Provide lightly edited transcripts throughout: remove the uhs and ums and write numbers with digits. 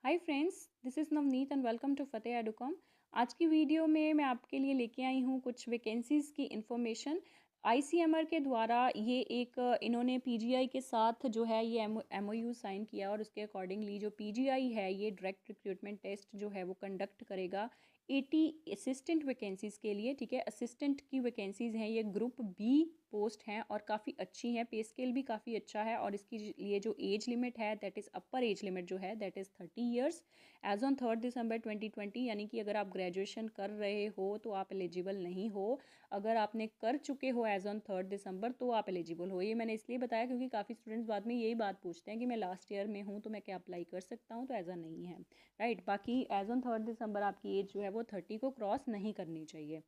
Hi friends, this is Navneet and welcome to Fateh Educom. आज की video में मैं आपके लिए लेके आई हूँ कुछ वैकेंसीज़ की इन्फॉर्मेशन। आईसीएमआर के द्वारा ये एक इन्होंने पीजीआई के साथ जो है ये एमओयू साइन किया और उसके अकॉर्डिंगली जो पीजीआई है ये डायरेक्ट रिक्रूटमेंट टेस्ट जो है वो कंडक्ट करेगा 80 असिस्टेंट वैकेंसीज़ के लिए। ठीक है, असिस्टेंट की वैकेंसीज़ हैं, ये ग्रुप बी पोस्ट हैं और काफ़ी अच्छी हैं, पे स्केल भी काफ़ी अच्छा है और इसकी लिए जो एज लिमिट है that is upper age limit जो है that is 30 years age on 3 December 2020। यानी कि अगर आप ग्रेजुएशन कर रहे हो तो आप एलिजिबल नहीं हो। अगर आपने कर चुके हो एज ऑन 3 दिसंबर तो आप एलिजिबल हो। ये मैंने इसलिए बताया क्योंकि काफ़ी स्टूडेंट्स बाद में यही बात पूछते हैं कि मैं लास्ट ईयर में हूँ तो मैं क्या अप्लाई कर सकता हूँ, तो ऐसा नहीं है। राइट, बाकी एज ऑन 3 दिसंबर आपकी एज जो है वो 30 को क्रॉस नहीं करनी चाहिए।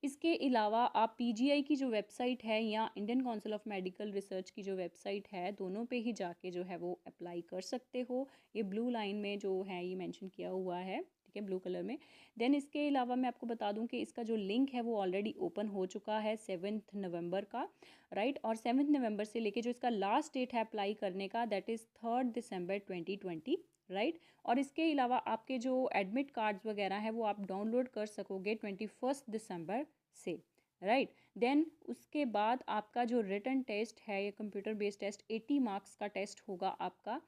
इसके अलावा आप पीजीआई की जो वेबसाइट है या Indian council of medical research की जो वेबसाइट है, दोनों पे ही जाके जो है वो अप्लाई कर सकते हो। ये ब्लू लाइन में जो है ये मेंशन किया हुआ है, ठीक है, ब्लू कलर में। देन इसके अलावा मैं आपको बता दूं कि इसका जो लिंक है वो ऑलरेडी ओपन हो चुका है 7 नवंबर का। राइट, और 7 नवंबर से लेके जो इसका लास्ट डेट है अप्लाई करने का दैट इज़ 3 दिसंबर 2020। राइट, और इसके अलावा आपके जो एडमिट कार्ड्स वगैरह हैं वो आप डाउनलोड कर सकोगे 21 दिसंबर से। राइट, देन उसके बाद आपका जो रिटन टेस्ट है ये कंप्यूटर बेस्ड टेस्ट 80 मार्क्स का टेस्ट होगा आपका।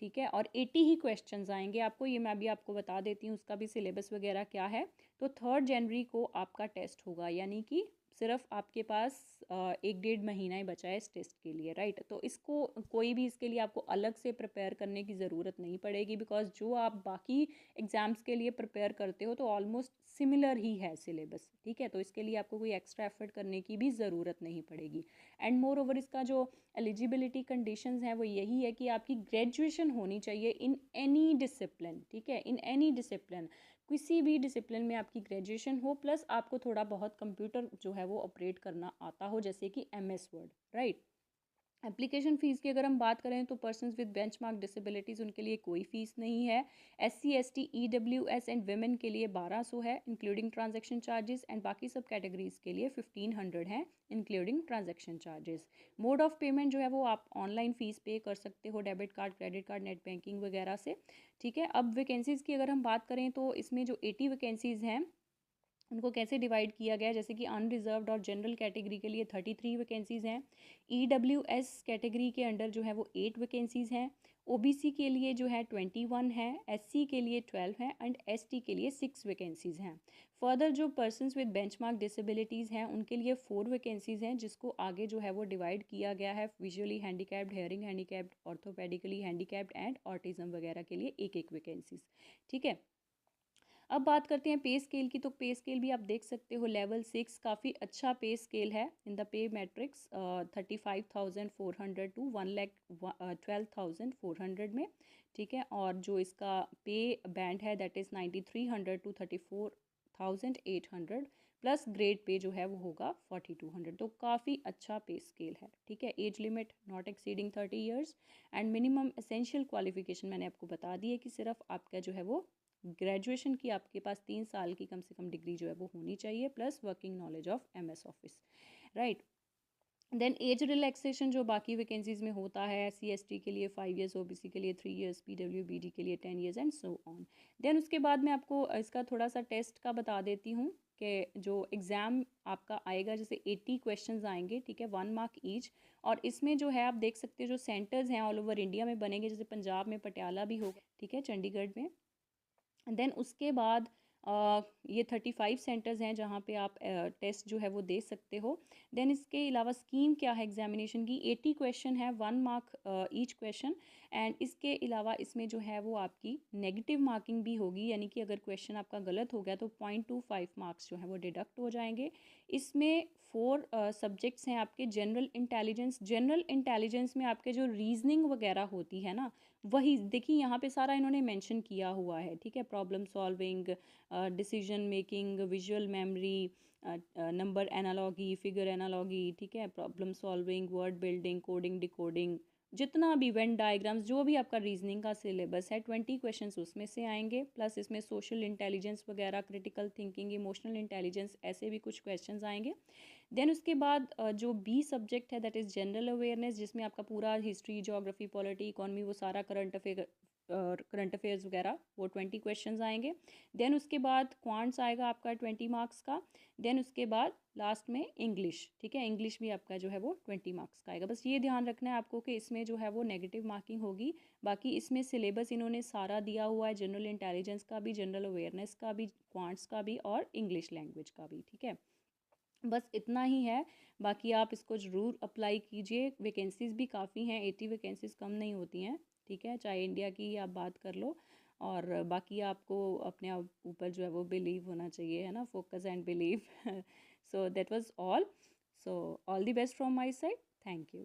ठीक है, और 80 ही क्वेश्चंस आएंगे आपको, ये मैं अभी आपको बता देती हूँ उसका भी सिलेबस वगैरह क्या है। तो 3 जनवरी को आपका टेस्ट होगा, यानी कि सिर्फ आपके पास 1 डेढ़ महीना ही बचा है इस टेस्ट के लिए। राइट, तो इसको कोई भी इसके लिए आपको अलग से प्रिपेयर करने की ज़रूरत नहीं पड़ेगी, बिकॉज जो आप बाकी एग्ज़ाम्स के लिए प्रिपेयर करते हो तो ऑलमोस्ट सिमिलर ही है सिलेबस। ठीक है, तो इसके लिए आपको कोई एक्स्ट्रा एफर्ट करने की भी ज़रूरत नहीं पड़ेगी। एंड मोर ओवर इसका जो एलिजिबिलिटी कंडीशंस हैं वो यही है कि आपकी ग्रेजुएशन होनी चाहिए इन एनी डिसिप्लिन। ठीक है, इन एनी डिसिप्लिन, किसी भी डिसिप्लिन में आपकी ग्रेजुएशन हो, प्लस आपको थोड़ा बहुत कंप्यूटर जो है वो ऑपरेट करना आता हो, जैसे कि MS word. Right, application fees की अगर हम बात करें तो पर्सन्स विद बेंचमार्क डिसेबिलिटीज़ उनके लिए कोई फ़ीस नहीं है। SC ST EWS and women के लिए 1200 है इंक्लूडिंग ट्रांजैक्शन चार्जेस, एंड बाकी सब कैटेगरीज़ के लिए 1500 है including transaction charges. Mode of payment जो है वो आप ऑनलाइन फ़ीस पे कर सकते हो, debit card, credit card, net banking वगैरह से। ठीक है, अब वैकेंसीज़ की अगर हम बात करें तो इसमें जो 80 वैकेंसीज़ हैं उनको कैसे डिवाइड किया गया है, जैसे कि अनरिजर्व्ड और जनरल कैटेगरी के लिए 33 वैकेंसीज़ हैं। ईडब्ल्यूएस कैटेगरी के अंडर जो है वो 8 वैकेंसीज़ हैं। ओबीसी के लिए जो है 21 है, एससी के लिए 12 हैं एंड एसटी के लिए 6 वैकेंसीज़ हैं। फर्दर जो पर्सन्स विद बेंचमार्क डिसेबिलिटीज़ हैं उनके लिए 4 वैकेंसीज़ हैं, जिसको आगे जो है वो डिवाइड किया गया है visually handicapped, hearing handicapped, orthopedically handicapped and autism वगैरह के लिए एक एक वैकेंसीज़। ठीक है, अब बात करते हैं पे स्केल की। तो पे स्केल भी आप देख सकते हो, लेवल 6 काफ़ी अच्छा पे स्केल है in the pay matrix, 35,400 to 1,12,400 में। ठीक है, और जो इसका पे बैंड है that is 9,300 to 34,800, plus grade pay जो है वो होगा 4,200। तो काफ़ी अच्छा पे स्केल है। ठीक है, age limit not exceeding 30 years and minimum essential qualification मैंने आपको बता दी है कि सिर्फ आपका जो है वो ग्रेजुएशन की आपके पास 3 साल की कम से कम डिग्री जो है वो होनी चाहिए, plus working knowledge of MS Office. Right, then age relaxation जो बाकी वैकेंसीज में होता है, एससी एसटी के लिए 5 ईयर्स, ओबीसी के लिए 3 ईयर्स, पीडब्ल्यूबीडी के लिए 10 years and so on. Then उसके बाद मैं आपको इसका थोड़ा सा टेस्ट का बता देती हूँ कि जो एग्ज़ाम आपका आएगा, जैसे 80 क्वेश्चंस आएंगे। ठीक है, 1 मार्क ईच, और इसमें जो है आप देख सकते हो जो सेंटर्स हैं ऑल ओवर इंडिया में बनेंगे, जैसे पंजाब में पटियाला भी होगा, ठीक है, चंडीगढ़ में। देन उसके बाद ये 35 सेंटर्स हैं जहाँ पे आप टेस्ट जो है वो दे सकते हो। देन इसके अलावा स्कीम क्या है एग्जामिनेशन की, 80 क्वेश्चन है, 1 मार्क ईच क्वेश्चन। एंड इसके अलावा इसमें जो है वो आपकी नेगेटिव मार्किंग भी होगी, यानी कि अगर क्वेश्चन आपका गलत हो गया तो 0.25 मार्क्स जो है वो डिडक्ट हो जाएंगे। इसमें 4 सब्जेक्ट्स हैं आपके। जनरल इंटेलिजेंस में आपके जो रीजनिंग वगैरह होती है ना, वही देखिए यहाँ पे सारा इन्होंने मेंशन किया हुआ है। ठीक है, problem solving, decision making, visual memory, number analogy, figure analogy, ठीक है, problem solving, word building, coding, decoding, जितना भी वेन डायग्राम्स, जो भी आपका रीजनिंग का सिलेबस है 20 क्वेश्चंस उसमें से आएंगे। प्लस इसमें सोशल इंटेलिजेंस वगैरह, क्रिटिकल थिंकिंग, इमोशनल इंटेलिजेंस, ऐसे भी कुछ क्वेश्चंस आएंगे। देन उसके बाद जो बी सब्जेक्ट है दैट इज़ जनरल अवेयरनेस, जिसमें आपका पूरा हिस्ट्री, ज्योग्राफी, पॉलिटी, इकोनॉमी, वो सारा करंट अफेयर्स वगैरह, वो 20 क्वेश्चंस आएंगे। देन उसके बाद क्वांट्स आएगा आपका 20 मार्क्स का। देन उसके बाद लास्ट में इंग्लिश, ठीक है, इंग्लिश भी आपका जो है वो 20 मार्क्स का आएगा। बस ये ध्यान रखना है आपको कि इसमें जो है वो नेगेटिव मार्किंग होगी। बाकी इसमें सिलेबस इन्होंने सारा दिया हुआ है, जनरल इंटेलिजेंस का भी, जनरल अवेयरनेस का भी, क्वांट्स का भी और इंग्लिश लैंग्वेज का भी, ठीक है। बस इतना ही है। बाकी आप इसको ज़रूर अप्लाई कीजिए। वैकेंसीज़ भी काफ़ी हैं, 80 वैकेंसीज़ कम नहीं होती हैं, ठीक है, चाहे इंडिया की आप बात कर लो। और बाकी आपको अपने आप ऊपर जो है वो बिलीव होना चाहिए, है ना, focus and believe. So that was all. So all the best from my side. Thank you.